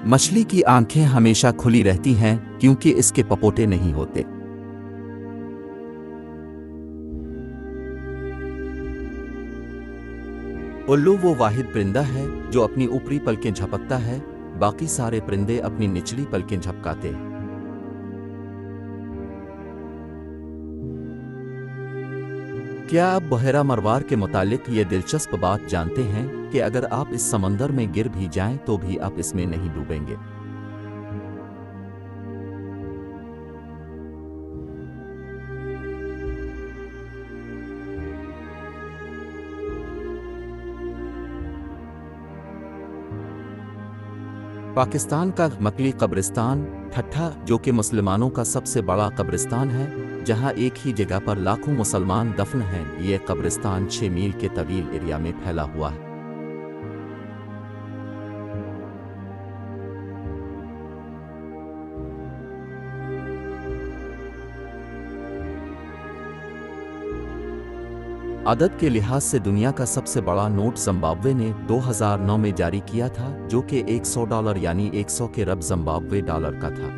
मछली की आंखें हमेशा खुली रहती हैं क्योंकि इसके पपोटे नहीं होते। उल्लू वो वाहिद परिंदा है जो अपनी ऊपरी पलकें झपकता है, बाकी सारे परिंदे अपनी निचली पलकें झपकाते हैं। क्या आप बहेरा मरवार के मुतालिक ये दिलचस्प बात जानते हैं कि अगर आप इस समंदर में गिर भी जाएं तो भी आप इसमें नहीं डूबेंगे? पाकिस्तान का मकली कब्रिस्तान ठट्ठा, जो कि मुसलमानों का सबसे बड़ा कब्रिस्तान है, जहां एक ही जगह पर लाखों मुसलमान दफन हैं, ये कब्रिस्तान 6 मील के तवील एरिया में फैला हुआ है। आदत के लिहाज से दुनिया का सबसे बड़ा नोट जिम्बाब्वे ने 2009 में जारी किया था, जो कि $100 यानी 100 के रब जिम्बाब्वे डॉलर का था।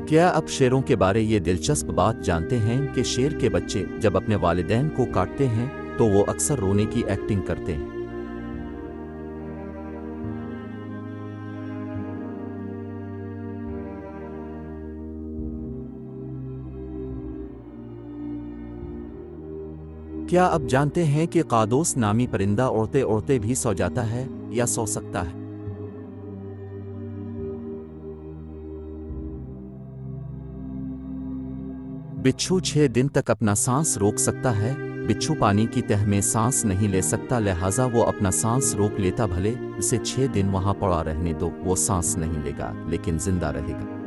क्या आप शेरों के बारे ये दिलचस्प बात जानते हैं कि शेर के बच्चे जब अपने वालिदैन को काटते हैं तो वो अक्सर रोने की एक्टिंग करते हैं। क्या आप जानते हैं कि कादोस नामी परिंदा उड़ते उड़ते भी सो जाता है या सो सकता है? बिच्छू 6 दिन तक अपना सांस रोक सकता है। बिच्छू पानी की तह में सांस नहीं ले सकता, लिहाजा वो अपना सांस रोक लेता। भले इसे 6 दिन वहां पड़ा रहने दो, वो सांस नहीं लेगा लेकिन जिंदा रहेगा।